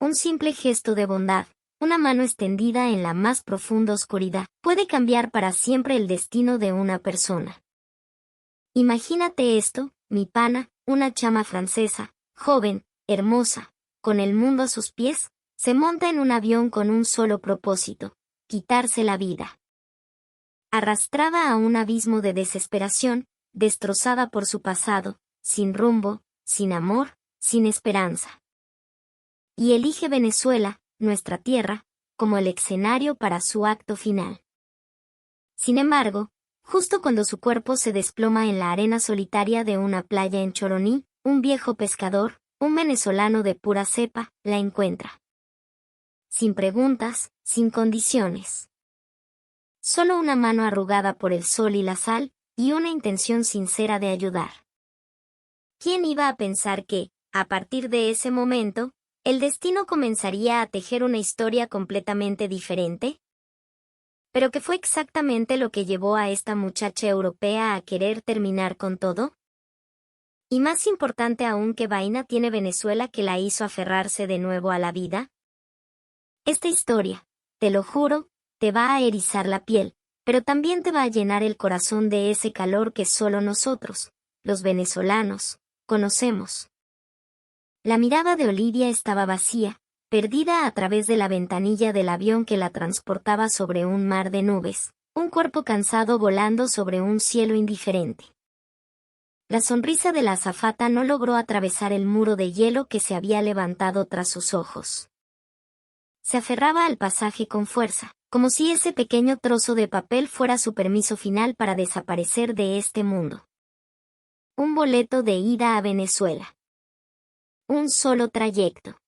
Un simple gesto de bondad, una mano extendida en la más profunda oscuridad, puede cambiar para siempre el destino de una persona. Imagínate esto, mi pana, una chama francesa, joven, hermosa, con el mundo a sus pies, se monta en un avión con un solo propósito: quitarse la vida. Arrastrada a un abismo de desesperación, destrozada por su pasado, sin rumbo, sin amor, sin esperanza. Y elige Venezuela, nuestra tierra, como el escenario para su acto final. Sin embargo, justo cuando su cuerpo se desploma en la arena solitaria de una playa en Choroní, un viejo pescador, un venezolano de pura cepa, la encuentra. Sin preguntas, sin condiciones. Solo una mano arrugada por el sol y la sal, y una intención sincera de ayudar. ¿Quién iba a pensar que, a partir de ese momento, el destino comenzaría a tejer una historia completamente diferente? ¿Pero qué fue exactamente lo que llevó a esta muchacha europea a querer terminar con todo? Y más importante aún, ¿qué vaina tiene Venezuela que la hizo aferrarse de nuevo a la vida? Esta historia, te lo juro, te va a erizar la piel, pero también te va a llenar el corazón de ese calor que solo nosotros, los venezolanos, conocemos. La mirada de Olivia estaba vacía, perdida a través de la ventanilla del avión que la transportaba sobre un mar de nubes, un cuerpo cansado volando sobre un cielo indiferente. La sonrisa de la azafata no logró atravesar el muro de hielo que se había levantado tras sus ojos. Se aferraba al pasaje con fuerza, como si ese pequeño trozo de papel fuera su permiso final para desaparecer de este mundo. Un boleto de ida a Venezuela. Un solo trayecto.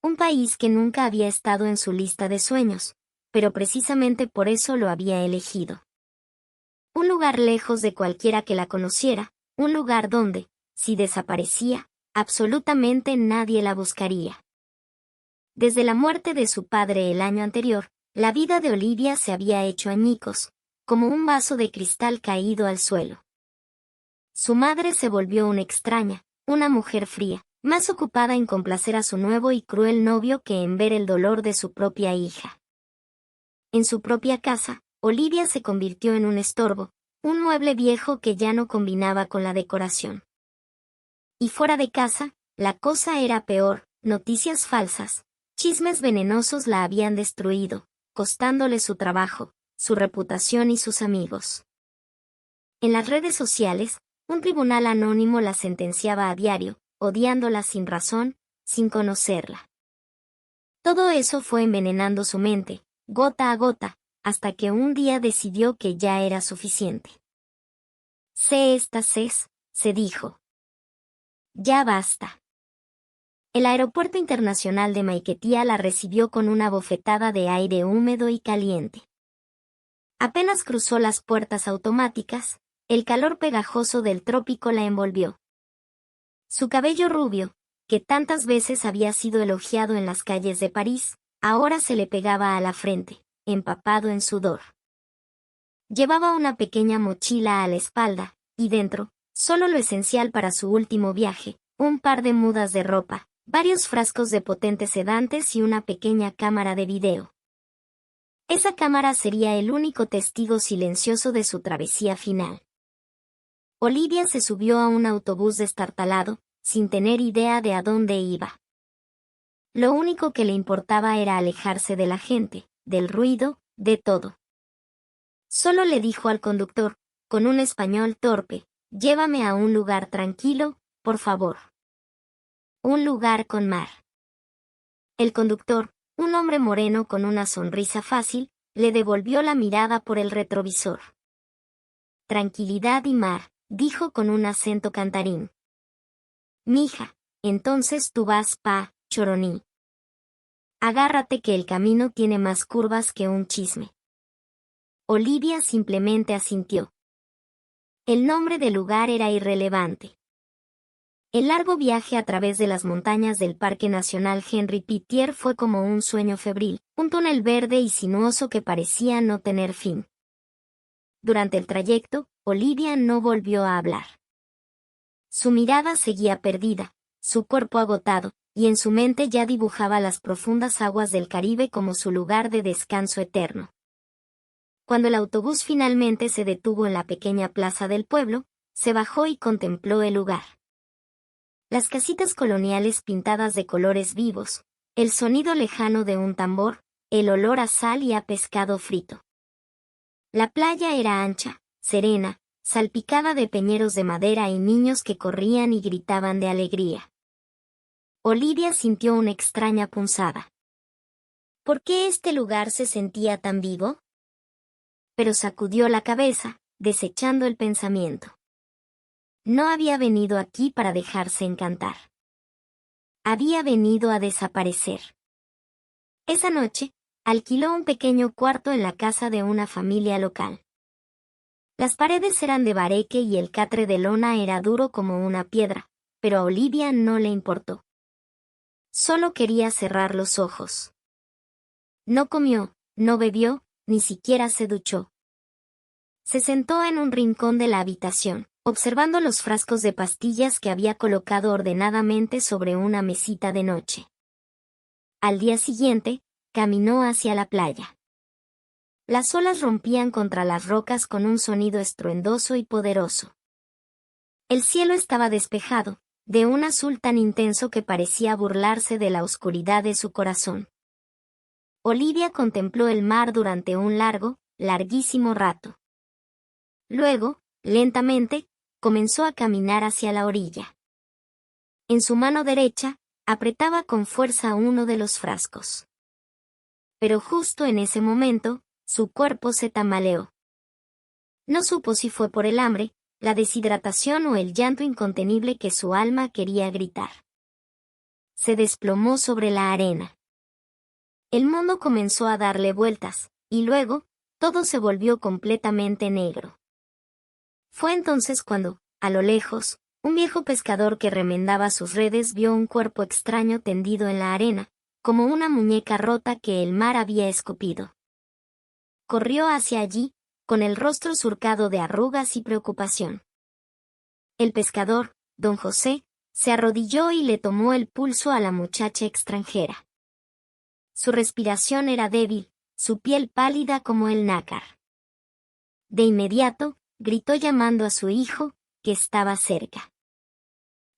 Un país que nunca había estado en su lista de sueños, pero precisamente por eso lo había elegido. Un lugar lejos de cualquiera que la conociera, un lugar donde, si desaparecía, absolutamente nadie la buscaría. Desde la muerte de su padre el año anterior, la vida de Olivia se había hecho añicos, como un vaso de cristal caído al suelo. Su madre se volvió una extraña, una mujer fría, más ocupada en complacer a su nuevo y cruel novio que en ver el dolor de su propia hija. En su propia casa, Olivia se convirtió en un estorbo, un mueble viejo que ya no combinaba con la decoración. Y fuera de casa, la cosa era peor: noticias falsas, chismes venenosos la habían destruido, costándole su trabajo, su reputación y sus amigos. En las redes sociales, un tribunal anónimo la sentenciaba a diario, odiándola sin razón, sin conocerla. Todo eso fue envenenando su mente, gota a gota, hasta que un día decidió que ya era suficiente. Sé esta CES, se dijo. Ya basta. El aeropuerto internacional de Maiquetía la recibió con una bofetada de aire húmedo y caliente. Apenas cruzó las puertas automáticas, el calor pegajoso del trópico la envolvió. Su cabello rubio, que tantas veces había sido elogiado en las calles de París, ahora se le pegaba a la frente, empapado en sudor. Llevaba una pequeña mochila a la espalda, y dentro, solo lo esencial para su último viaje: un par de mudas de ropa, varios frascos de potentes sedantes y una pequeña cámara de video. Esa cámara sería el único testigo silencioso de su travesía final. Olivia se subió a un autobús destartalado, sin tener idea de a dónde iba. Lo único que le importaba era alejarse de la gente, del ruido, de todo. Solo le dijo al conductor, con un español torpe: llévame a un lugar tranquilo, por favor. Un lugar con mar. El conductor, un hombre moreno con una sonrisa fácil, le devolvió la mirada por el retrovisor. Tranquilidad y mar, dijo con un acento cantarín. Mija, entonces tú vas pa' Choroní. Agárrate que el camino tiene más curvas que un chisme. Olivia simplemente asintió. El nombre del lugar era irrelevante. El largo viaje a través de las montañas del Parque Nacional Henri Pittier fue como un sueño febril, un túnel verde y sinuoso que parecía no tener fin. Durante el trayecto, Olivia no volvió a hablar. Su mirada seguía perdida, su cuerpo agotado, y en su mente ya dibujaba las profundas aguas del Caribe como su lugar de descanso eterno. Cuando el autobús finalmente se detuvo en la pequeña plaza del pueblo, se bajó y contempló el lugar. Las casitas coloniales pintadas de colores vivos, el sonido lejano de un tambor, el olor a sal y a pescado frito. La playa era ancha, serena, salpicada de peñeros de madera y niños que corrían y gritaban de alegría. Olivia sintió una extraña punzada. ¿Por qué este lugar se sentía tan vivo? Pero sacudió la cabeza, desechando el pensamiento. No había venido aquí para dejarse encantar. Había venido a desaparecer. Esa noche, alquiló un pequeño cuarto en la casa de una familia local. Las paredes eran de bareque y el catre de lona era duro como una piedra, pero a Olivia no le importó. Solo quería cerrar los ojos. No comió, no bebió, ni siquiera se duchó. Se sentó en un rincón de la habitación, observando los frascos de pastillas que había colocado ordenadamente sobre una mesita de noche. Al día siguiente, caminó hacia la playa. Las olas rompían contra las rocas con un sonido estruendoso y poderoso. El cielo estaba despejado, de un azul tan intenso que parecía burlarse de la oscuridad de su corazón. Olivia contempló el mar durante un larguísimo rato. Luego, lentamente, comenzó a caminar hacia la orilla. En su mano derecha, apretaba con fuerza uno de los frascos. Pero justo en ese momento, su cuerpo se tambaleó. No supo si fue por el hambre, la deshidratación o el llanto incontenible que su alma quería gritar. Se desplomó sobre la arena. El mundo comenzó a darle vueltas, y luego, todo se volvió completamente negro. Fue entonces cuando, a lo lejos, un viejo pescador que remendaba sus redes vio un cuerpo extraño tendido en la arena, como una muñeca rota que el mar había escupido. Corrió hacia allí, con el rostro surcado de arrugas y preocupación. El pescador, don José, se arrodilló y le tomó el pulso a la muchacha extranjera. Su respiración era débil, su piel pálida como el nácar. De inmediato, gritó llamando a su hijo, que estaba cerca.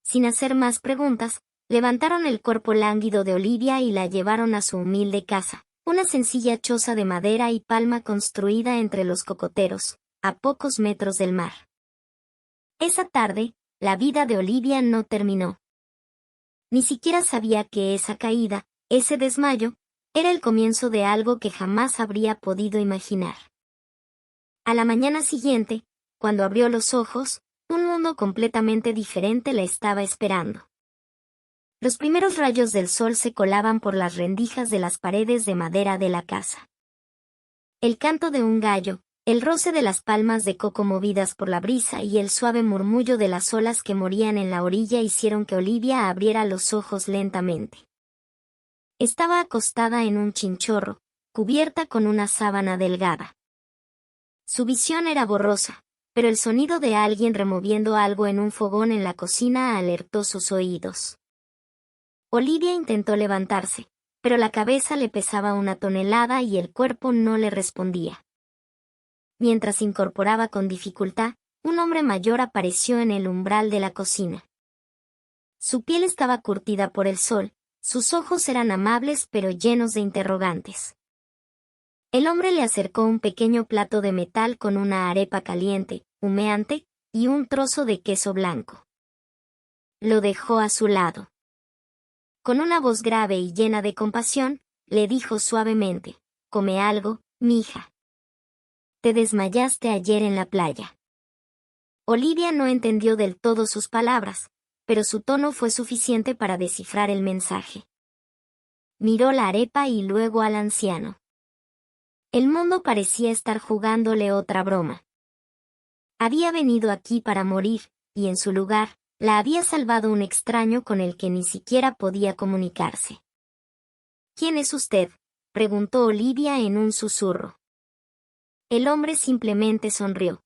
Sin hacer más preguntas, levantaron el cuerpo lánguido de Olivia y la llevaron a su humilde casa, una sencilla choza de madera y palma construida entre los cocoteros, a pocos metros del mar. Esa tarde, la vida de Olivia no terminó. Ni siquiera sabía que esa caída, ese desmayo, era el comienzo de algo que jamás habría podido imaginar. A la mañana siguiente, cuando abrió los ojos, un mundo completamente diferente la estaba esperando. Los primeros rayos del sol se colaban por las rendijas de las paredes de madera de la casa. El canto de un gallo, el roce de las palmas de coco movidas por la brisa y el suave murmullo de las olas que morían en la orilla hicieron que Olivia abriera los ojos lentamente. Estaba acostada en un chinchorro, cubierta con una sábana delgada. Su visión era borrosa, pero el sonido de alguien removiendo algo en un fogón en la cocina alertó sus oídos. Olivia intentó levantarse, pero la cabeza le pesaba 1 tonelada y el cuerpo no le respondía. Mientras se incorporaba con dificultad, un hombre mayor apareció en el umbral de la cocina. Su piel estaba curtida por el sol, sus ojos eran amables pero llenos de interrogantes. El hombre le acercó un pequeño plato de metal con una arepa caliente, humeante, y un trozo de queso blanco. Lo dejó a su lado. Con una voz grave y llena de compasión, le dijo suavemente: «Come algo, mija. Te desmayaste ayer en la playa». Olivia no entendió del todo sus palabras, pero su tono fue suficiente para descifrar el mensaje. Miró la arepa y luego al anciano. El mundo parecía estar jugándole otra broma. Había venido aquí para morir, y en su lugar, la había salvado un extraño con el que ni siquiera podía comunicarse. «¿Quién es usted?», preguntó Olivia en un susurro. El hombre simplemente sonrió.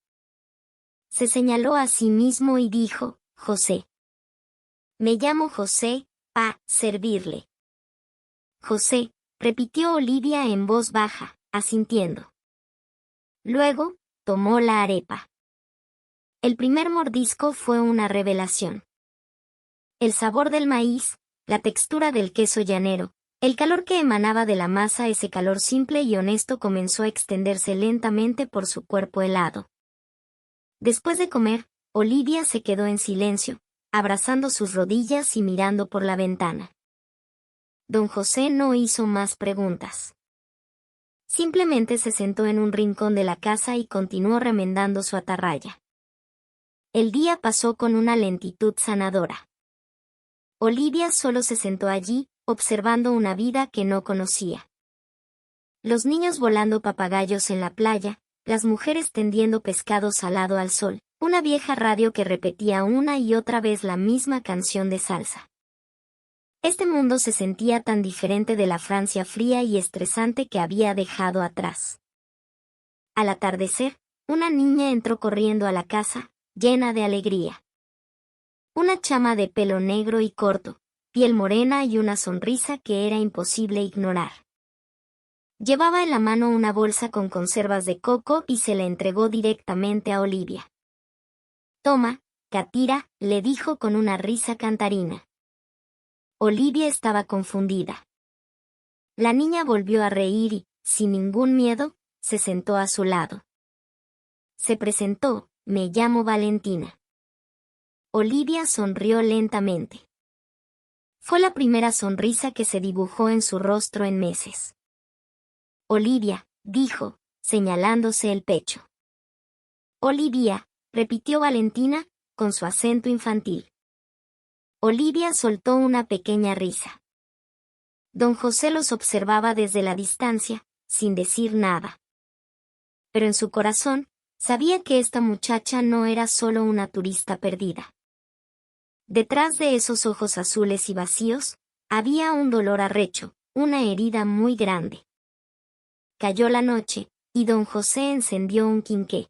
Se señaló a sí mismo y dijo: «José. Me llamo José, para servirle. José, repitió Olivia en voz baja, asintiendo. Luego, tomó la arepa. El primer mordisco fue una revelación. El sabor del maíz, la textura del queso llanero, el calor que emanaba de la masa, ese calor simple y honesto comenzó a extenderse lentamente por su cuerpo helado. Después de comer, Olivia se quedó en silencio, abrazando sus rodillas y mirando por la ventana. Don José no hizo más preguntas. Simplemente se sentó en un rincón de la casa y continuó remendando su atarraya. El día pasó con una lentitud sanadora. Olivia solo se sentó allí, observando una vida que no conocía. Los niños volando papagayos en la playa, las mujeres tendiendo pescado salado al sol, una vieja radio que repetía una y otra vez la misma canción de salsa. Este mundo se sentía tan diferente de la Francia fría y estresante que había dejado atrás. Al atardecer, una niña entró corriendo a la casa, llena de alegría. Una chama de pelo negro y corto, piel morena y una sonrisa que era imposible ignorar. Llevaba en la mano una bolsa con conservas de coco y se la entregó directamente a Olivia. «Toma, Catira», le dijo con una risa cantarina. Olivia estaba confundida. La niña volvió a reír y, sin ningún miedo, se sentó a su lado. Se presentó: «Me llamo Valentina». Olivia sonrió lentamente. Fue la primera sonrisa que se dibujó en su rostro en meses. «Olivia», dijo, señalándose el pecho. «Olivia», repitió Valentina, con su acento infantil. Olivia soltó una pequeña risa. Don José los observaba desde la distancia, sin decir nada. Pero en su corazón, sabía que esta muchacha no era solo una turista perdida. Detrás de esos ojos azules y vacíos, había un dolor arrecho, una herida muy grande. Cayó la noche, y don José encendió un quinqué.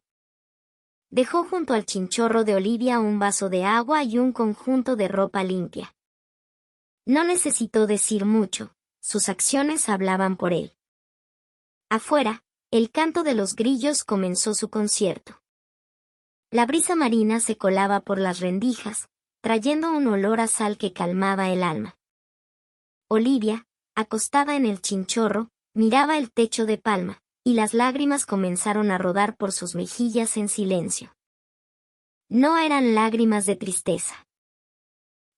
Dejó junto al chinchorro de Olivia un vaso de agua y un conjunto de ropa limpia. No necesitó decir mucho, sus acciones hablaban por él. Afuera, el canto de los grillos comenzó su concierto. La brisa marina se colaba por las rendijas, trayendo un olor a sal que calmaba el alma. Olivia, acostada en el chinchorro, miraba el techo de palma, y las lágrimas comenzaron a rodar por sus mejillas en silencio. No eran lágrimas de tristeza.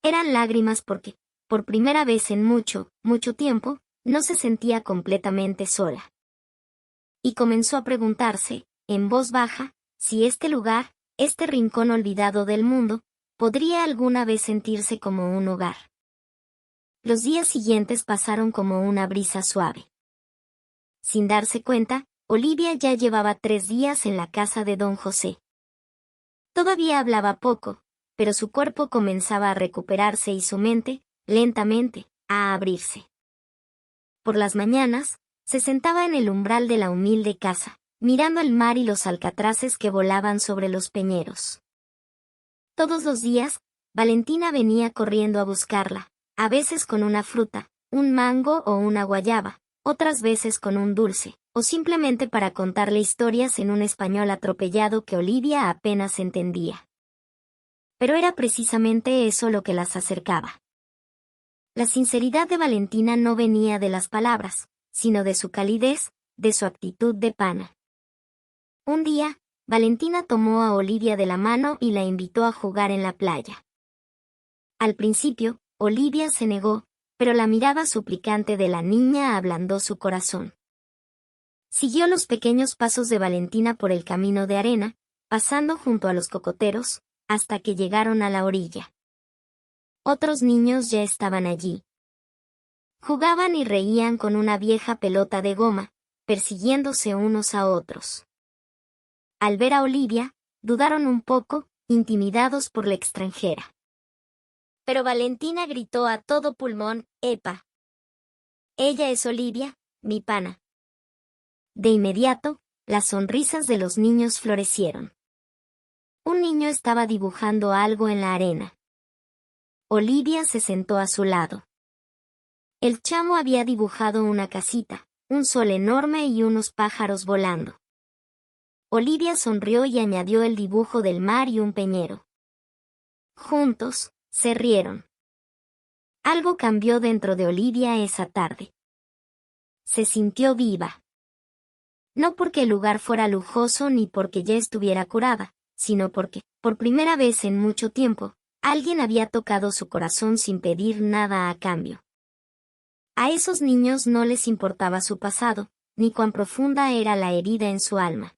Eran lágrimas porque, por primera vez en mucho, mucho tiempo, no se sentía completamente sola. Y comenzó a preguntarse, en voz baja, si este lugar, este rincón olvidado del mundo, podría alguna vez sentirse como un hogar. Los días siguientes pasaron como una brisa suave. Sin darse cuenta, Olivia ya llevaba 3 días en la casa de don José. Todavía hablaba poco, pero su cuerpo comenzaba a recuperarse y su mente, lentamente, a abrirse. Por las mañanas, se sentaba en el umbral de la humilde casa, mirando el mar y los alcatraces que volaban sobre los peñeros. Todos los días, Valentina venía corriendo a buscarla, a veces con una fruta, un mango o una guayaba, otras veces con un dulce, o simplemente para contarle historias en un español atropellado que Olivia apenas entendía. Pero era precisamente eso lo que las acercaba. La sinceridad de Valentina no venía de las palabras, sino de su calidez, de su actitud de pana. Un día, Valentina tomó a Olivia de la mano y la invitó a jugar en la playa. Al principio, Olivia se negó, pero la mirada suplicante de la niña ablandó su corazón. Siguió los pequeños pasos de Valentina por el camino de arena, pasando junto a los cocoteros, hasta que llegaron a la orilla. Otros niños ya estaban allí. Jugaban y reían con una vieja pelota de goma, persiguiéndose unos a otros. Al ver a Olivia, dudaron un poco, intimidados por la extranjera. Pero Valentina gritó a todo pulmón: «¡Epa! Ella es Olivia, mi pana». De inmediato, las sonrisas de los niños florecieron. Un niño estaba dibujando algo en la arena. Olivia se sentó a su lado. El chamo había dibujado una casita, un sol enorme y unos pájaros volando. Olivia sonrió y añadió el dibujo del mar y un peñero. Juntos, se rieron. Algo cambió dentro de Olivia esa tarde. Se sintió viva. No porque el lugar fuera lujoso ni porque ya estuviera curada, sino porque, por primera vez en mucho tiempo, alguien había tocado su corazón sin pedir nada a cambio. A esos niños no les importaba su pasado, ni cuán profunda era la herida en su alma.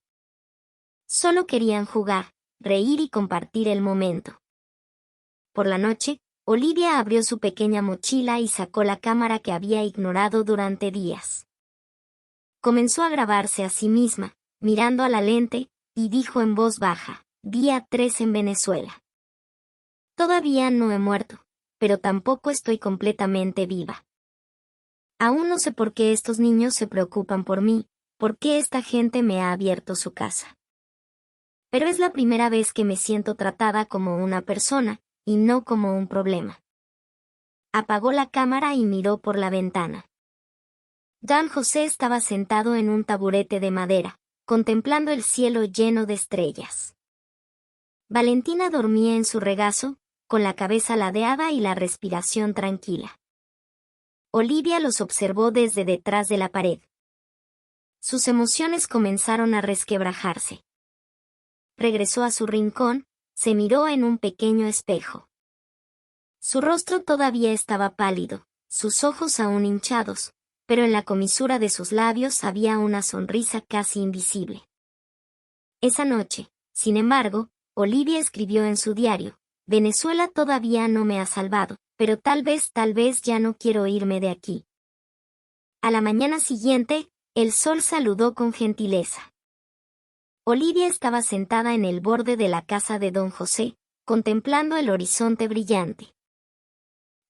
Solo querían jugar, reír y compartir el momento. Por la noche, Olivia abrió su pequeña mochila y sacó la cámara que había ignorado durante días. Comenzó a grabarse a sí misma, mirando a la lente, y dijo en voz baja, Día 3 en Venezuela. Todavía no he muerto, pero tampoco estoy completamente viva. Aún no sé por qué estos niños se preocupan por mí, por qué esta gente me ha abierto su casa. Pero es la primera vez que me siento tratada como una persona, y no como un problema. Apagó la cámara y miró por la ventana. Don José estaba sentado en un taburete de madera, contemplando el cielo lleno de estrellas. Valentina dormía en su regazo, con la cabeza ladeada y la respiración tranquila. Olivia los observó desde detrás de la pared. Sus emociones comenzaron a resquebrajarse. Regresó a su rincón, se miró en un pequeño espejo. Su rostro todavía estaba pálido, sus ojos aún hinchados, pero en la comisura de sus labios había una sonrisa casi invisible. Esa noche, sin embargo, Olivia escribió en su diario, Venezuela todavía no me ha salvado, pero tal vez ya no quiero irme de aquí. A la mañana siguiente, el sol saludó con gentileza. Olivia estaba sentada en el borde de la casa de don José, contemplando el horizonte brillante.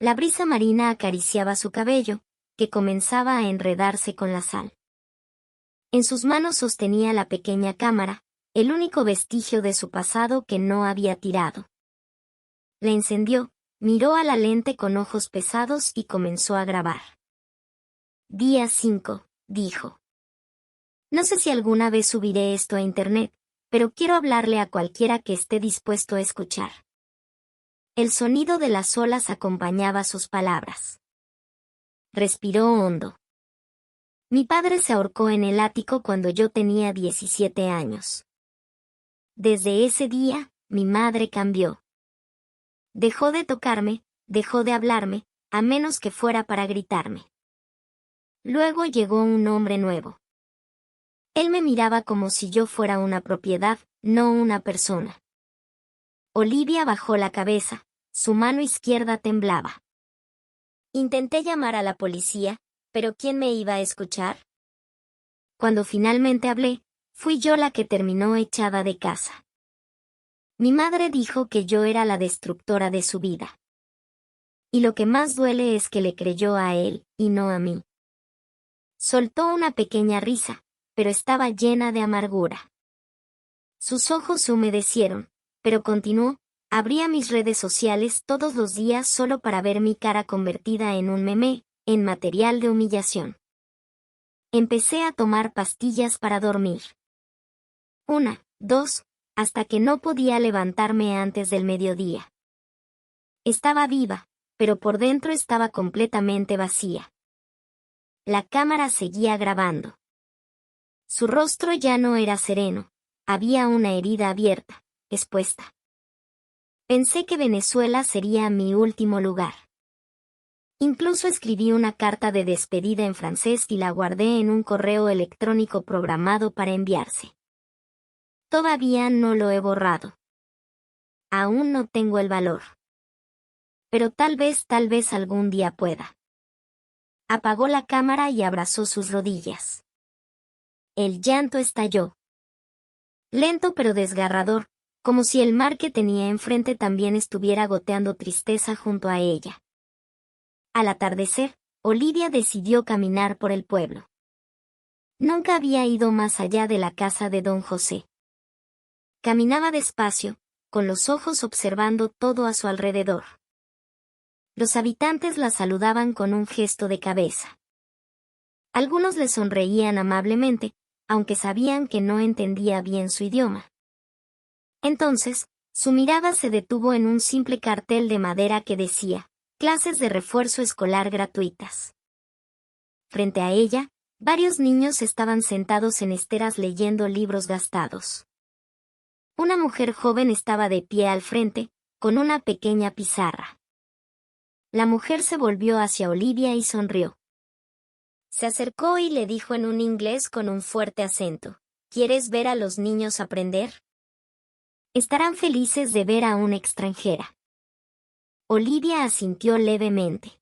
La brisa marina acariciaba su cabello, que comenzaba a enredarse con la sal. En sus manos sostenía la pequeña cámara, el único vestigio de su pasado que no había tirado. La encendió, miró a la lente con ojos pesados y comenzó a grabar. Día 5, dijo. No sé si alguna vez subiré esto a internet, pero quiero hablarle a cualquiera que esté dispuesto a escuchar. El sonido de las olas acompañaba sus palabras. Respiró hondo. Mi padre se ahorcó en el ático cuando yo tenía 17 años. Desde ese día, mi madre cambió. Dejó de tocarme, dejó de hablarme, a menos que fuera para gritarme. Luego llegó un hombre nuevo. Él me miraba como si yo fuera una propiedad, no una persona. Olivia bajó la cabeza, su mano izquierda temblaba. Intenté llamar a la policía, pero ¿quién me iba a escuchar? Cuando finalmente hablé, fui yo la que terminó echada de casa. Mi madre dijo que yo era la destructora de su vida. Y lo que más duele es que le creyó a él, y no a mí. Soltó una pequeña risa, pero estaba llena de amargura. Sus ojos se humedecieron, pero continuó, abría mis redes sociales todos los días solo para ver mi cara convertida en un meme, en material de humillación. Empecé a tomar pastillas para dormir. 1, 2, hasta que no podía levantarme antes del mediodía. Estaba viva, pero por dentro estaba completamente vacía. La cámara seguía grabando. Su rostro ya no era sereno, había una herida abierta, expuesta. Pensé que Venezuela sería mi último lugar. Incluso escribí una carta de despedida en francés y la guardé en un correo electrónico programado para enviarse. Todavía no lo he borrado. Aún no tengo el valor. Pero tal vez algún día pueda. Apagó la cámara y abrazó sus rodillas. El llanto estalló. Lento pero desgarrador, como si el mar que tenía enfrente también estuviera goteando tristeza junto a ella. Al atardecer, Olivia decidió caminar por el pueblo. Nunca había ido más allá de la casa de don José. Caminaba despacio, con los ojos observando todo a su alrededor. Los habitantes la saludaban con un gesto de cabeza. Algunos le sonreían amablemente, aunque sabían que no entendía bien su idioma. Entonces, su mirada se detuvo en un simple cartel de madera que decía, clases de refuerzo escolar gratuitas. Frente a ella, varios niños estaban sentados en esteras leyendo libros gastados. Una mujer joven estaba de pie al frente, con una pequeña pizarra. La mujer se volvió hacia Olivia y sonrió. Se acercó y le dijo en un inglés con un fuerte acento, ¿quieres ver a los niños aprender? Estarán felices de ver a una extranjera. Olivia asintió levemente.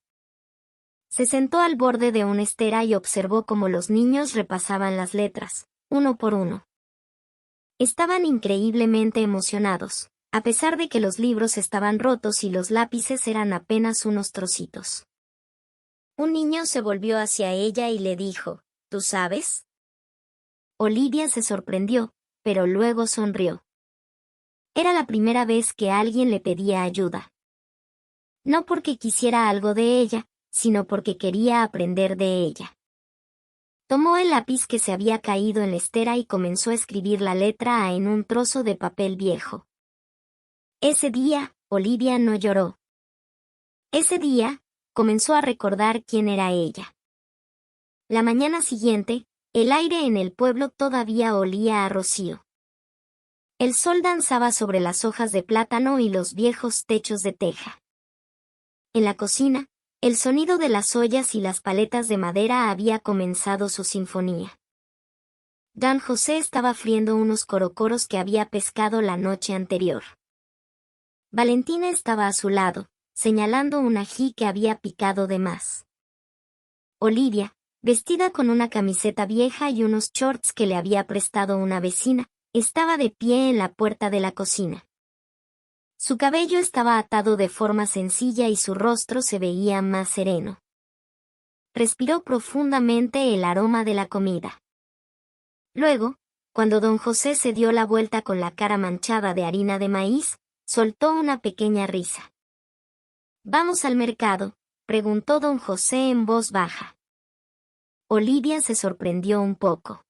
Se sentó al borde de una estera y observó cómo los niños repasaban las letras, uno por uno. Estaban increíblemente emocionados, a pesar de que los libros estaban rotos y los lápices eran apenas unos trocitos. Un niño se volvió hacia ella y le dijo, ¿tú sabes? Olivia se sorprendió, pero luego sonrió. Era la primera vez que alguien le pedía ayuda. No porque quisiera algo de ella, sino porque quería aprender de ella. Tomó el lápiz que se había caído en la estera y comenzó a escribir la letra A en un trozo de papel viejo. Ese día, Olivia no lloró. Ese día, comenzó a recordar quién era ella. La mañana siguiente, el aire en el pueblo todavía olía a rocío. El sol danzaba sobre las hojas de plátano y los viejos techos de teja. En la cocina, el sonido de las ollas y las paletas de madera había comenzado su sinfonía. Don José estaba friendo unos corocoros que había pescado la noche anterior. Valentina estaba a su lado, señalando un ají que había picado de más. Olivia, vestida con una camiseta vieja y unos shorts que le había prestado una vecina, estaba de pie en la puerta de la cocina. Su cabello estaba atado de forma sencilla y su rostro se veía más sereno. Respiró profundamente el aroma de la comida. Luego, cuando don José se dio la vuelta con la cara manchada de harina de maíz, soltó una pequeña risa. ¿Vamos al mercado?, preguntó don José en voz baja. Olivia se sorprendió un poco.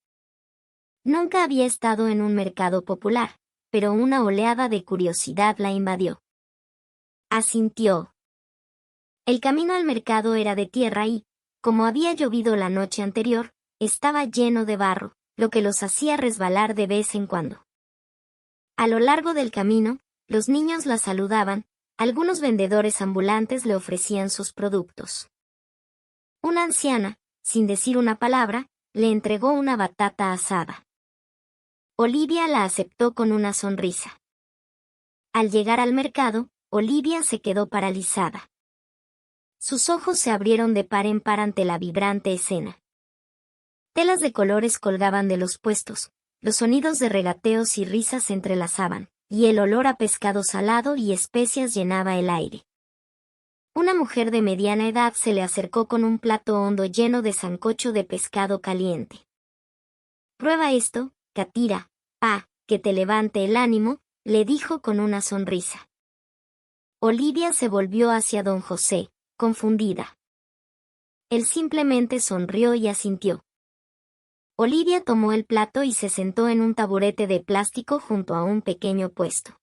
Nunca había estado en un mercado popular, pero una oleada de curiosidad la invadió. Asintió. El camino al mercado era de tierra y, como había llovido la noche anterior, estaba lleno de barro, lo que los hacía resbalar de vez en cuando. A lo largo del camino, los niños la saludaban, algunos vendedores ambulantes le ofrecían sus productos. Una anciana, sin decir una palabra, le entregó una batata asada. Olivia la aceptó con una sonrisa. Al llegar al mercado, Olivia se quedó paralizada. Sus ojos se abrieron de par en par ante la vibrante escena. Telas de colores colgaban de los puestos, los sonidos de regateos y risas se entrelazaban, y el olor a pescado salado y especias llenaba el aire. Una mujer de mediana edad se le acercó con un plato hondo lleno de sancocho de pescado caliente. «Prueba esto, Catira, que te levante el ánimo», le dijo con una sonrisa. Olivia se volvió hacia don José, confundida. Él simplemente sonrió y asintió. Olivia tomó el plato y se sentó en un taburete de plástico junto a un pequeño puesto.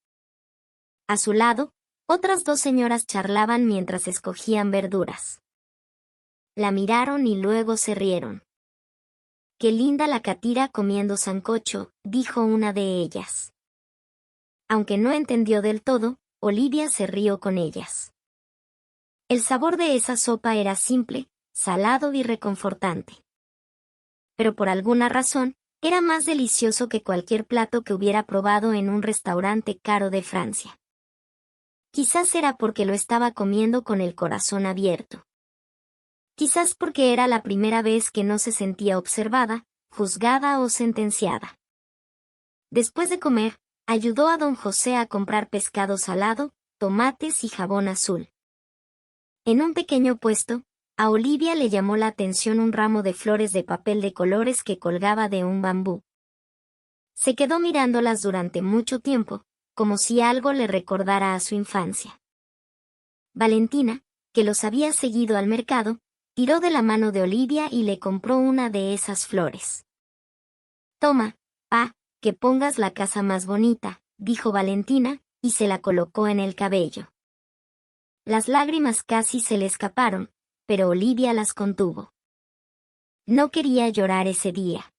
A su lado, otras dos señoras charlaban mientras escogían verduras. La miraron y luego se rieron. «Qué linda la Catira comiendo sancocho», dijo una de ellas. Aunque no entendió del todo, Olivia se rió con ellas. El sabor de esa sopa era simple, salado y reconfortante. Pero por alguna razón, era más delicioso que cualquier plato que hubiera probado en un restaurante caro de Francia. Quizás era porque lo estaba comiendo con el corazón abierto. Quizás porque era la primera vez que no se sentía observada, juzgada o sentenciada. Después de comer, ayudó a don José a comprar pescado salado, tomates y jabón azul. En un pequeño puesto, a Olivia le llamó la atención un ramo de flores de papel de colores que colgaba de un bambú. Se quedó mirándolas durante mucho tiempo, como si algo le recordara a su infancia. Valentina, que los había seguido al mercado, tiró de la mano de Olivia y le compró una de esas flores. «Toma, pa, que pongas la casa más bonita», dijo Valentina, y se la colocó en el cabello. Las lágrimas casi se le escaparon, pero Olivia las contuvo. No quería llorar ese día.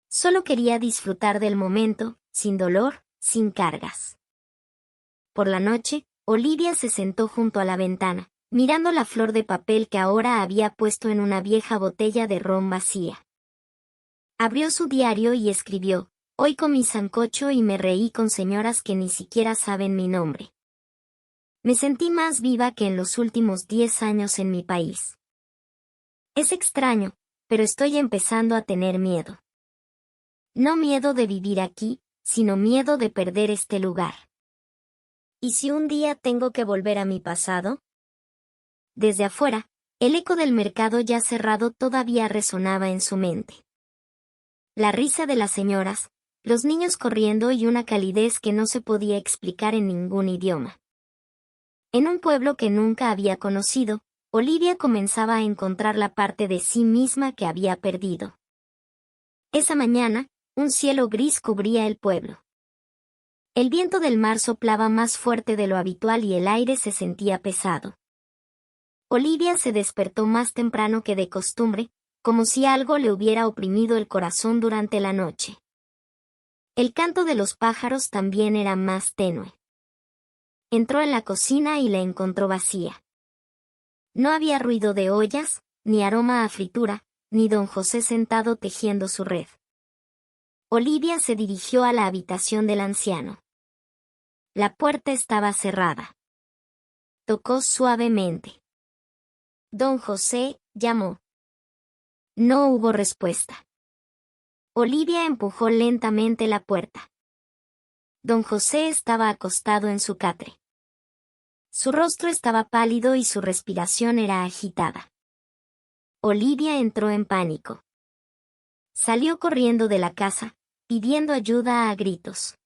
Solo quería disfrutar del momento, sin dolor, sin cargas. Por la noche, Olivia se sentó junto a la ventana, mirando la flor de papel que ahora había puesto en una vieja botella de ron vacía. Abrió su diario y escribió: «Hoy comí sancocho y me reí con señoras que ni siquiera saben mi nombre. Me sentí más viva que en los últimos 10 años en mi país. Es extraño, pero estoy empezando a tener miedo. No miedo de vivir aquí, sino miedo de perder este lugar. ¿Y si un día tengo que volver a mi pasado?». Desde afuera, el eco del mercado ya cerrado todavía resonaba en su mente. La risa de las señoras, los niños corriendo y una calidez que no se podía explicar en ningún idioma. En un pueblo que nunca había conocido, Olivia comenzaba a encontrar la parte de sí misma que había perdido. Esa mañana, un cielo gris cubría el pueblo. El viento del mar soplaba más fuerte de lo habitual y el aire se sentía pesado. Olivia se despertó más temprano que de costumbre, como si algo le hubiera oprimido el corazón durante la noche. El canto de los pájaros también era más tenue. Entró en la cocina y la encontró vacía. No había ruido de ollas, ni aroma a fritura, ni don José sentado tejiendo su red. Olivia se dirigió a la habitación del anciano. La puerta estaba cerrada. Tocó suavemente. «Don José», llamó. No hubo respuesta. Olivia empujó lentamente la puerta. Don José estaba acostado en su catre. Su rostro estaba pálido y su respiración era agitada. Olivia entró en pánico. Salió corriendo de la casa, pidiendo ayuda a gritos.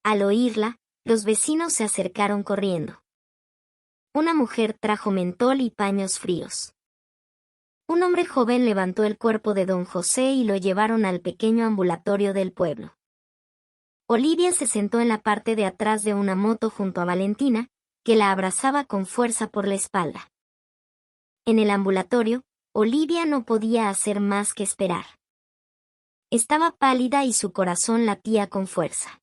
Al oírla, los vecinos se acercaron corriendo. Una mujer trajo mentol y paños fríos. Un hombre joven levantó el cuerpo de don José y lo llevaron al pequeño ambulatorio del pueblo. Olivia se sentó en la parte de atrás de una moto junto a Valentina, que la abrazaba con fuerza por la espalda. En el ambulatorio, Olivia no podía hacer más que esperar. Estaba pálida y su corazón latía con fuerza.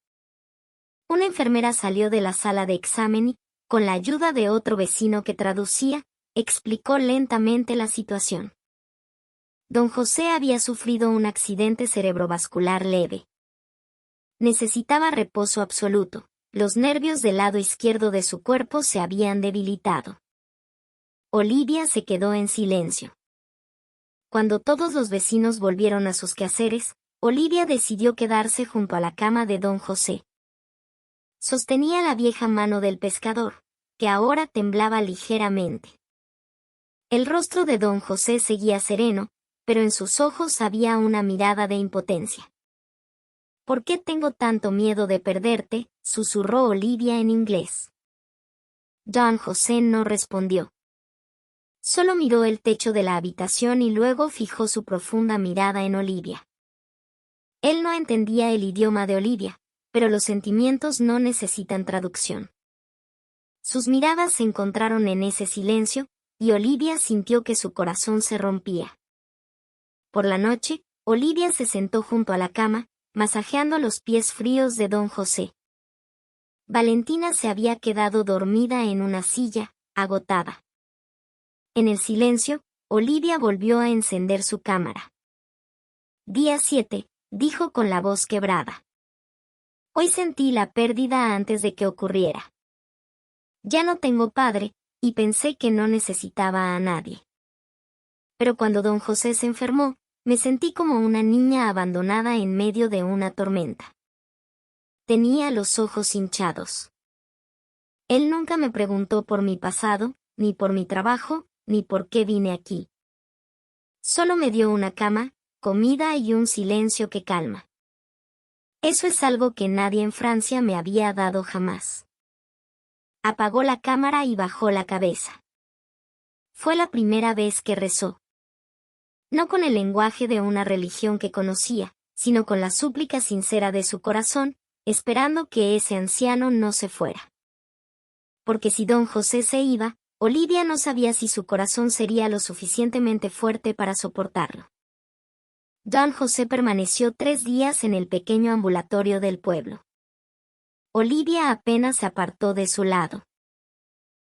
Una enfermera salió de la sala de examen y, con la ayuda de otro vecino que traducía, explicó lentamente la situación. Don José había sufrido un accidente cerebrovascular leve. Necesitaba reposo absoluto. Los nervios del lado izquierdo de su cuerpo se habían debilitado. Olivia se quedó en silencio. Cuando todos los vecinos volvieron a sus quehaceres, Olivia decidió quedarse junto a la cama de don José. Sostenía la vieja mano del pescador, que ahora temblaba ligeramente. El rostro de don José seguía sereno, pero en sus ojos había una mirada de impotencia. «¿Por qué tengo tanto miedo de perderte?», susurró Olivia en inglés. Don José no respondió. Solo miró el techo de la habitación y luego fijó su profunda mirada en Olivia. Él no entendía el idioma de Olivia, pero los sentimientos no necesitan traducción. Sus miradas se encontraron en ese silencio, y Olivia sintió que su corazón se rompía. Por la noche, Olivia se sentó junto a la cama, masajeando los pies fríos de don José. Valentina se había quedado dormida en una silla, agotada. En el silencio, Olivia volvió a encender su cámara. «Día 7», dijo con la voz quebrada. «Hoy sentí la pérdida antes de que ocurriera. Ya no tengo padre, y pensé que no necesitaba a nadie. Pero cuando don José se enfermó, me sentí como una niña abandonada en medio de una tormenta. Tenía los ojos hinchados. Él nunca me preguntó por mi pasado, ni por mi trabajo, ni por qué vine aquí. Solo me dio una cama, comida y un silencio que calma. Eso es algo que nadie en Francia me había dado jamás. Apagó la cámara y bajó la cabeza. Fue la primera vez que rezó. No con el lenguaje de una religión que conocía, sino con la súplica sincera de su corazón, esperando que ese anciano no se fuera. Porque si don José se iba, Olivia no sabía si su corazón sería lo suficientemente fuerte para soportarlo. Don José permaneció 3 días en el pequeño ambulatorio del pueblo. Olivia apenas se apartó de su lado.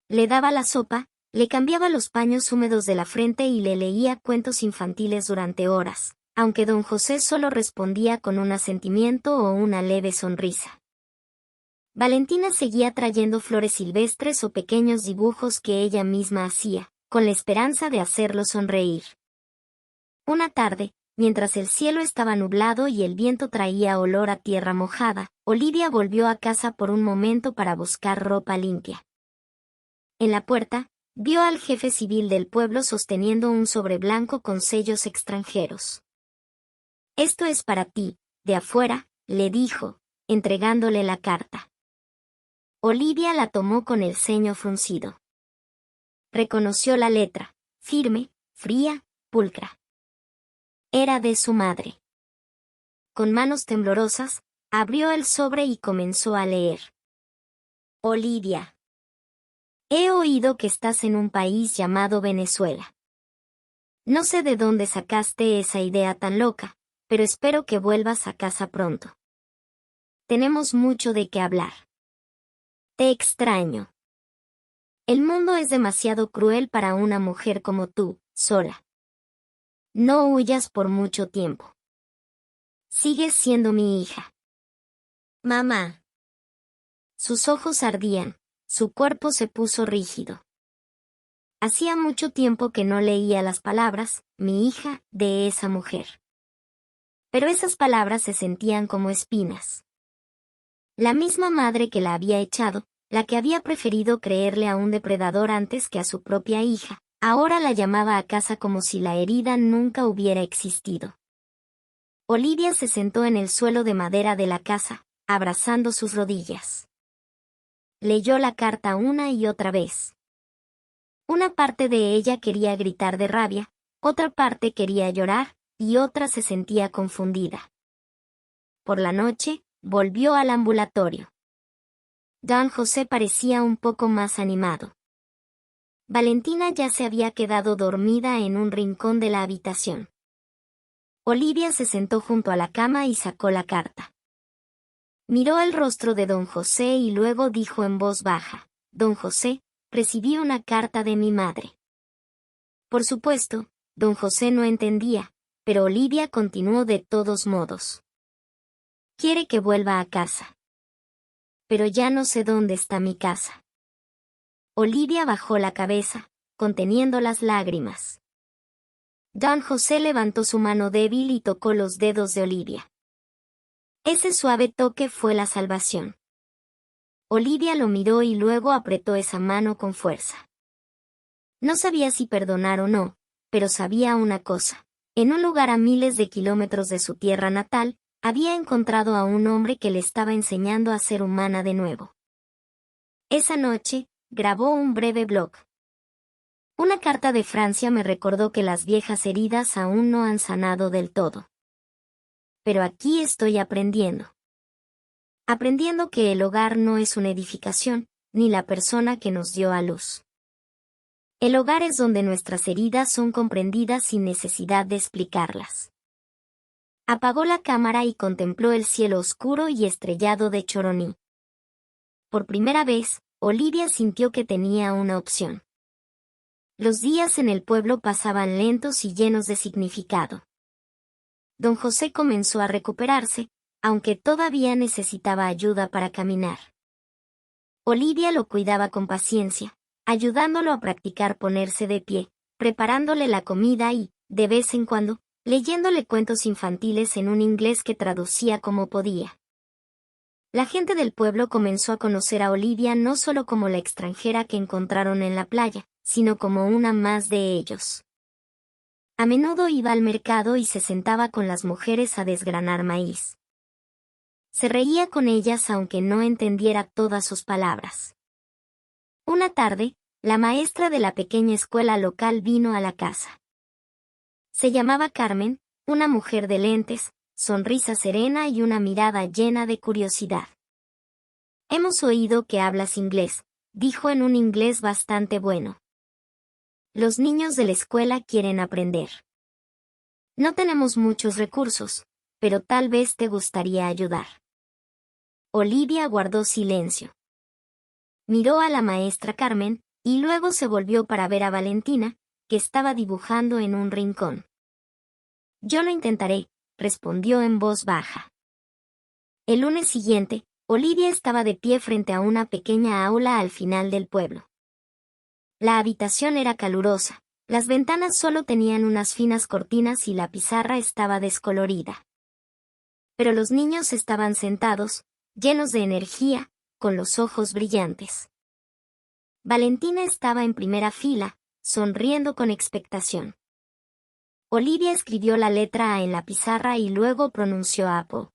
Le daba la sopa, le cambiaba los paños húmedos de la frente y le leía cuentos infantiles durante horas, aunque don José solo respondía con un asentimiento o una leve sonrisa. Valentina seguía trayendo flores silvestres o pequeños dibujos que ella misma hacía, con la esperanza de hacerlo sonreír. Una tarde, mientras el cielo estaba nublado y el viento traía olor a tierra mojada, Olivia volvió a casa por un momento para buscar ropa limpia. En la puerta, vio al jefe civil del pueblo sosteniendo un sobre blanco con sellos extranjeros. «Esto es para ti, de afuera», le dijo, entregándole la carta. Olivia la tomó con el ceño fruncido. Reconoció la letra, firme, fría, pulcra. Era de su madre. Con manos temblorosas, abrió el sobre y comenzó a leer. Olivia. He oído que estás en un país llamado Venezuela. No sé de dónde sacaste esa idea tan loca, pero espero que vuelvas a casa pronto. Tenemos mucho de qué hablar. Te extraño. El mundo es demasiado cruel para una mujer como tú, sola. No huyas por mucho tiempo. Sigues siendo mi hija. Mamá. Sus ojos ardían, su cuerpo se puso rígido. Hacía mucho tiempo que no leía las palabras, mi hija, de esa mujer. Pero esas palabras se sentían como espinas. La misma madre que la había echado, la que había preferido creerle a un depredador antes que a su propia hija, ahora la llamaba a casa como si la herida nunca hubiera existido. Olivia se sentó en el suelo de madera de la casa, abrazando sus rodillas. Leyó la carta una y otra vez. Una parte de ella quería gritar de rabia, otra parte quería llorar, y otra se sentía confundida. Por la noche, volvió al ambulatorio. Don José parecía un poco más animado. Valentina ya se había quedado dormida en un rincón de la habitación. Olivia se sentó junto a la cama y sacó la carta. Miró el rostro de don José y luego dijo en voz baja, «Don José, recibí una carta de mi madre». Por supuesto, don José no entendía, pero Olivia continuó de todos modos. «Quiere que vuelva a casa. Pero ya no sé dónde está mi casa». Olivia bajó la cabeza, conteniendo las lágrimas. Don José levantó su mano débil y tocó los dedos de Olivia. Ese suave toque fue la salvación. Olivia lo miró y luego apretó esa mano con fuerza. No sabía si perdonar o no, pero sabía una cosa. En un lugar a miles de kilómetros de su tierra natal, había encontrado a un hombre que le estaba enseñando a ser humana de nuevo. Esa noche, grabó un breve blog. Una carta de Francia me recordó que las viejas heridas aún no han sanado del todo. Pero aquí estoy aprendiendo. Aprendiendo que el hogar no es una edificación, ni la persona que nos dio a luz. El hogar es donde nuestras heridas son comprendidas sin necesidad de explicarlas. Apagó la cámara y contempló el cielo oscuro y estrellado de Choroní. Por primera vez, Olivia sintió que tenía una opción. Los días en el pueblo pasaban lentos y llenos de significado. Don José comenzó a recuperarse, aunque todavía necesitaba ayuda para caminar. Olivia lo cuidaba con paciencia, ayudándolo a practicar ponerse de pie, preparándole la comida y, de vez en cuando, leyéndole cuentos infantiles en un inglés que traducía como podía. La gente del pueblo comenzó a conocer a Olivia no solo como la extranjera que encontraron en la playa, sino como una más de ellos. A menudo iba al mercado y se sentaba con las mujeres a desgranar maíz. Se reía con ellas aunque no entendiera todas sus palabras. Una tarde, la maestra de la pequeña escuela local vino a la casa. Se llamaba Carmen, una mujer de lentes, sonrisa serena y una mirada llena de curiosidad. Hemos oído que hablas inglés, dijo en un inglés bastante bueno. Los niños de la escuela quieren aprender. No tenemos muchos recursos, pero tal vez te gustaría ayudar. Olivia guardó silencio. Miró a la maestra Carmen, y luego se volvió para ver a Valentina, que estaba dibujando en un rincón. Yo lo intentaré, respondió en voz baja. El lunes siguiente, Olivia estaba de pie frente a una pequeña aula al final del pueblo. La habitación era calurosa, las ventanas solo tenían unas finas cortinas y la pizarra estaba descolorida. Pero los niños estaban sentados, llenos de energía, con los ojos brillantes. Valentina estaba en primera fila, sonriendo con expectación. Olivia escribió la letra A en la pizarra y luego pronunció Apple.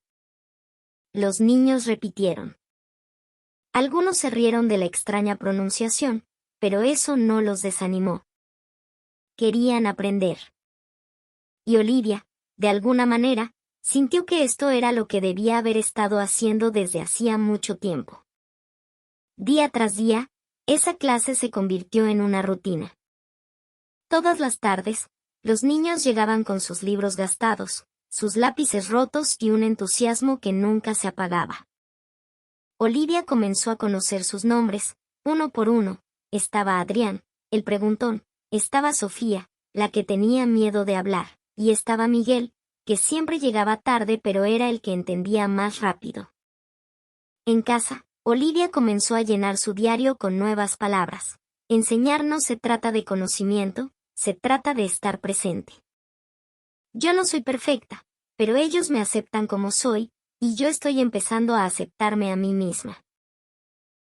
Los niños repitieron. Algunos se rieron de la extraña pronunciación, pero eso no los desanimó. Querían aprender. Y Olivia, de alguna manera, sintió que esto era lo que debía haber estado haciendo desde hacía mucho tiempo. Día tras día, esa clase se convirtió en una rutina. Todas las tardes, los niños llegaban con sus libros gastados, sus lápices rotos y un entusiasmo que nunca se apagaba. Olivia comenzó a conocer sus nombres, uno por uno. Estaba Adrián, el preguntón, estaba Sofía, la que tenía miedo de hablar, y estaba Miguel, que siempre llegaba tarde pero era el que entendía más rápido. En casa, Olivia comenzó a llenar su diario con nuevas palabras. Enseñar no se trata de conocimiento, se trata de estar presente. Yo no soy perfecta, pero ellos me aceptan como soy, y yo estoy empezando a aceptarme a mí misma.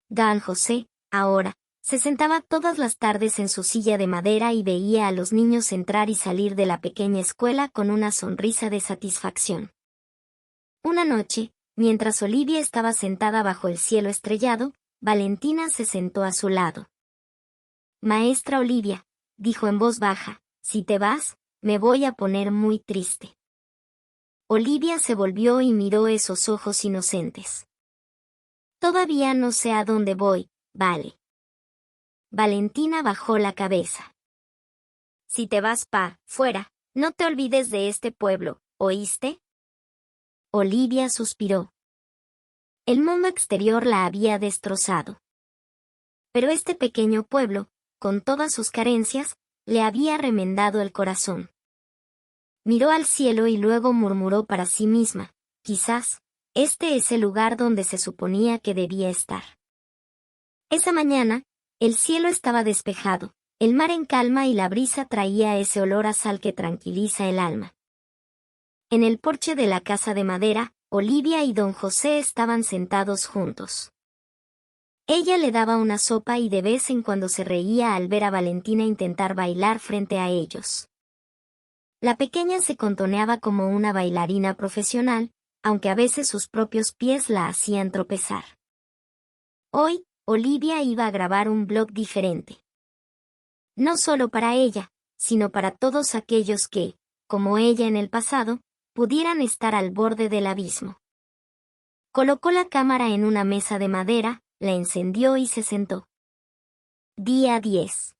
Dan José, ahora, se sentaba todas las tardes en su silla de madera y veía a los niños entrar y salir de la pequeña escuela con una sonrisa de satisfacción. Una noche, mientras Olivia estaba sentada bajo el cielo estrellado, Valentina se sentó a su lado. Maestra Olivia, dijo en voz baja, si te vas, me voy a poner muy triste. Olivia se volvió y miró esos ojos inocentes. Todavía no sé a dónde voy, vale. Valentina bajó la cabeza. Si te vas fuera, no te olvides de este pueblo, ¿oíste? Olivia suspiró. El mundo exterior la había destrozado. Pero este pequeño pueblo, con todas sus carencias, le había remendado el corazón. Miró al cielo y luego murmuró para sí misma, quizás, este es el lugar donde se suponía que debía estar. Esa mañana, el cielo estaba despejado, el mar en calma y la brisa traía ese olor a sal que tranquiliza el alma. En el porche de la casa de madera, Olivia y don José estaban sentados juntos. Ella le daba una sopa y de vez en cuando se reía al ver a Valentina intentar bailar frente a ellos. La pequeña se contoneaba como una bailarina profesional, aunque a veces sus propios pies la hacían tropezar. Hoy, Olivia iba a grabar un blog diferente. No solo para ella, sino para todos aquellos que, como ella en el pasado, pudieran estar al borde del abismo. Colocó la cámara en una mesa de madera, la encendió y se sentó. Día 10.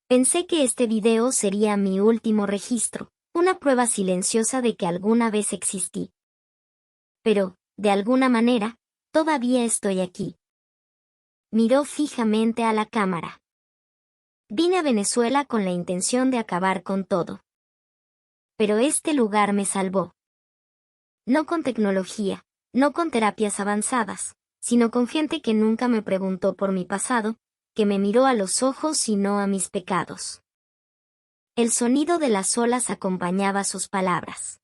Pensé que este video sería mi último registro, una prueba silenciosa de que alguna vez existí. Pero, de alguna manera, todavía estoy aquí. Miró fijamente a la cámara. Vine a Venezuela con la intención de acabar con todo. Pero este lugar me salvó. No con tecnología, no con terapias avanzadas, sino con gente que nunca me preguntó por mi pasado, que me miró a los ojos y no a mis pecados. El sonido de las olas acompañaba sus palabras.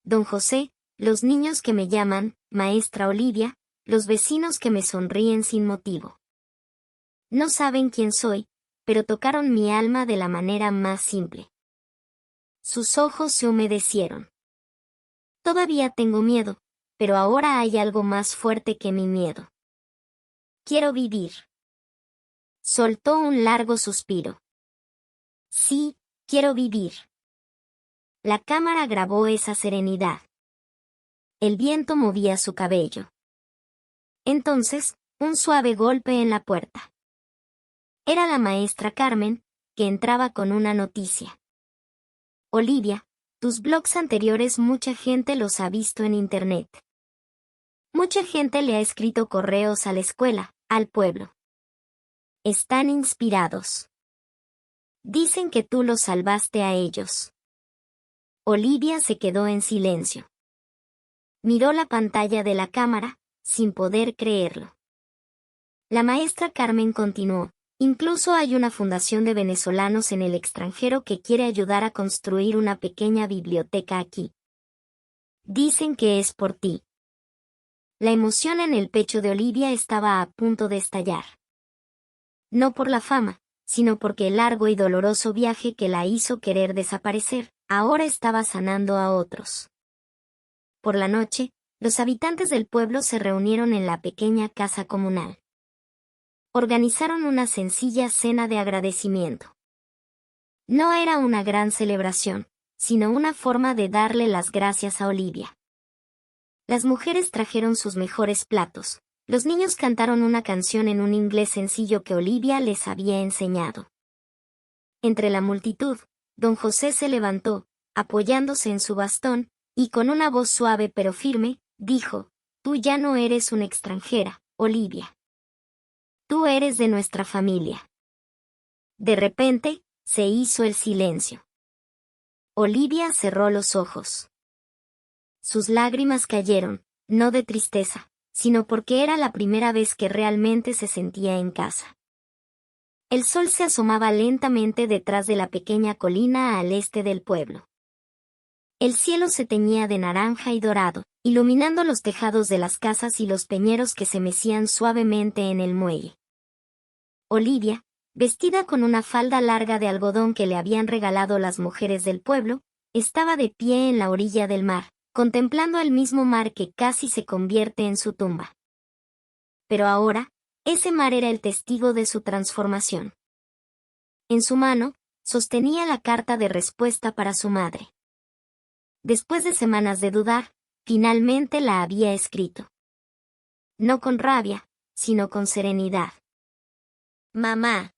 Don José, los niños que me llaman, maestra Olivia, los vecinos que me sonríen sin motivo. No saben quién soy, pero tocaron mi alma de la manera más simple. Sus ojos se humedecieron. Todavía tengo miedo, pero ahora hay algo más fuerte que mi miedo. Quiero vivir. Soltó un largo suspiro. Sí, quiero vivir. La cámara grabó esa serenidad. El viento movía su cabello. Entonces, un suave golpe en la puerta. Era la maestra Carmen, que entraba con una noticia. Olivia, tus blogs anteriores mucha gente los ha visto en internet. Mucha gente le ha escrito correos a la escuela, al pueblo. Están inspirados. Dicen que tú los salvaste a ellos. Olivia se quedó en silencio. Miró la pantalla de la cámara, sin poder creerlo. La maestra Carmen continuó. Incluso hay una fundación de venezolanos en el extranjero que quiere ayudar a construir una pequeña biblioteca aquí. Dicen que es por ti. La emoción en el pecho de Olivia estaba a punto de estallar. No por la fama, sino porque el largo y doloroso viaje que la hizo querer desaparecer, ahora estaba sanando a otros. Por la noche, los habitantes del pueblo se reunieron en la pequeña casa comunal. Organizaron una sencilla cena de agradecimiento. No era una gran celebración, sino una forma de darle las gracias a Olivia. Las mujeres trajeron sus mejores platos. Los niños cantaron una canción en un inglés sencillo que Olivia les había enseñado. Entre la multitud, don José se levantó, apoyándose en su bastón, y con una voz suave pero firme, dijo: Tú ya no eres una extranjera, Olivia. Tú eres de nuestra familia. De repente, se hizo el silencio. Olivia cerró los ojos. Sus lágrimas cayeron, no de tristeza, sino porque era la primera vez que realmente se sentía en casa. El sol se asomaba lentamente detrás de la pequeña colina al este del pueblo. El cielo se teñía de naranja y dorado, iluminando los tejados de las casas y los peñeros que se mecían suavemente en el muelle. Olivia, vestida con una falda larga de algodón que le habían regalado las mujeres del pueblo, estaba de pie en la orilla del mar, contemplando el mismo mar que casi se convierte en su tumba. Pero ahora, ese mar era el testigo de su transformación. En su mano, sostenía la carta de respuesta para su madre. Después de semanas de dudar, finalmente la había escrito. No con rabia, sino con serenidad. Mamá.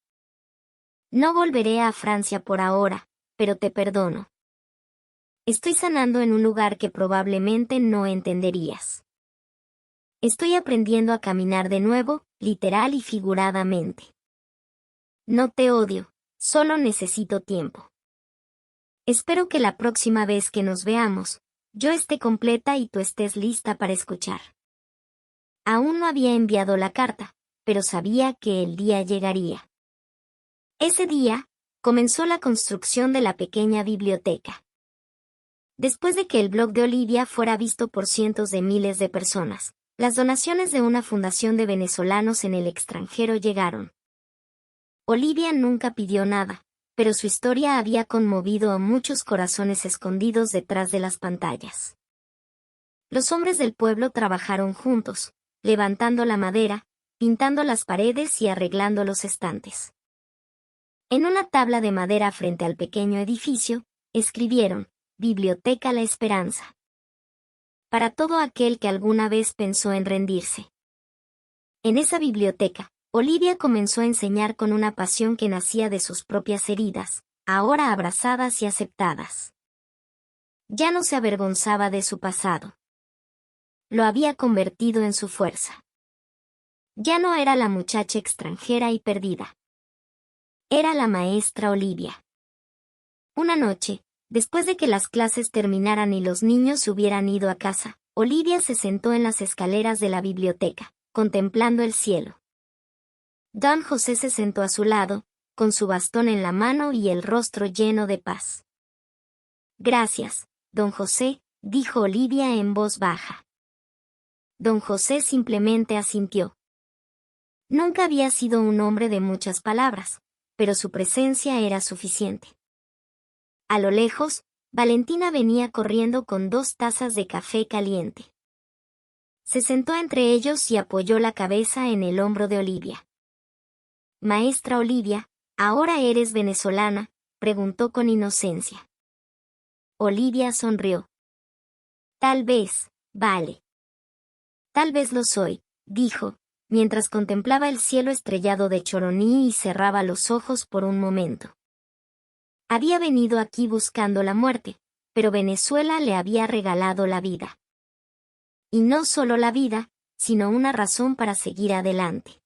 No volveré a Francia por ahora, pero te perdono. Estoy sanando en un lugar que probablemente no entenderías. Estoy aprendiendo a caminar de nuevo, literal y figuradamente. No te odio, solo necesito tiempo. Espero que la próxima vez que nos veamos, yo esté completa y tú estés lista para escuchar. Aún no había enviado la carta, pero sabía que el día llegaría. Ese día, comenzó la construcción de la pequeña biblioteca. Después de que el blog de Olivia fuera visto por cientos de miles de personas, las donaciones de una fundación de venezolanos en el extranjero llegaron. Olivia nunca pidió nada, pero su historia había conmovido a muchos corazones escondidos detrás de las pantallas. Los hombres del pueblo trabajaron juntos, levantando la madera, pintando las paredes y arreglando los estantes. En una tabla de madera frente al pequeño edificio, escribieron: Biblioteca La Esperanza. Para todo aquel que alguna vez pensó en rendirse. En esa biblioteca, Olivia comenzó a enseñar con una pasión que nacía de sus propias heridas, ahora abrazadas y aceptadas. Ya no se avergonzaba de su pasado. Lo había convertido en su fuerza. Ya no era la muchacha extranjera y perdida. Era la maestra Olivia. Una noche, después de que las clases terminaran y los niños se hubieran ido a casa, Olivia se sentó en las escaleras de la biblioteca, contemplando el cielo. Don José se sentó a su lado, con su bastón en la mano y el rostro lleno de paz. Gracias, don José, dijo Olivia en voz baja. Don José simplemente asintió. Nunca había sido un hombre de muchas palabras, pero su presencia era suficiente. A lo lejos, Valentina venía corriendo con 2 tazas de café caliente. Se sentó entre ellos y apoyó la cabeza en el hombro de Olivia. Maestra Olivia, ¿ahora eres venezolana?, preguntó con inocencia. Olivia sonrió. Tal vez, vale. Tal vez lo soy, dijo, mientras contemplaba el cielo estrellado de Choroní y cerraba los ojos por un momento. Había venido aquí buscando la muerte, pero Venezuela le había regalado la vida. Y no solo la vida, sino una razón para seguir adelante.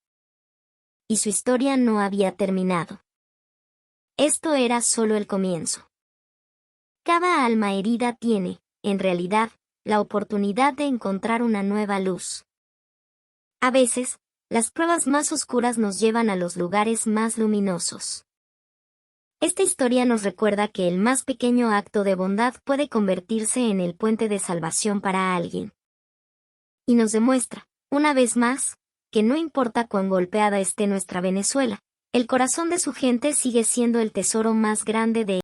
Y su historia no había terminado. Esto era solo el comienzo. Cada alma herida tiene, en realidad, la oportunidad de encontrar una nueva luz. A veces, las pruebas más oscuras nos llevan a los lugares más luminosos. Esta historia nos recuerda que el más pequeño acto de bondad puede convertirse en el puente de salvación para alguien. Y nos demuestra, una vez más, que no importa cuán golpeada esté nuestra Venezuela, el corazón de su gente sigue siendo el tesoro más grande de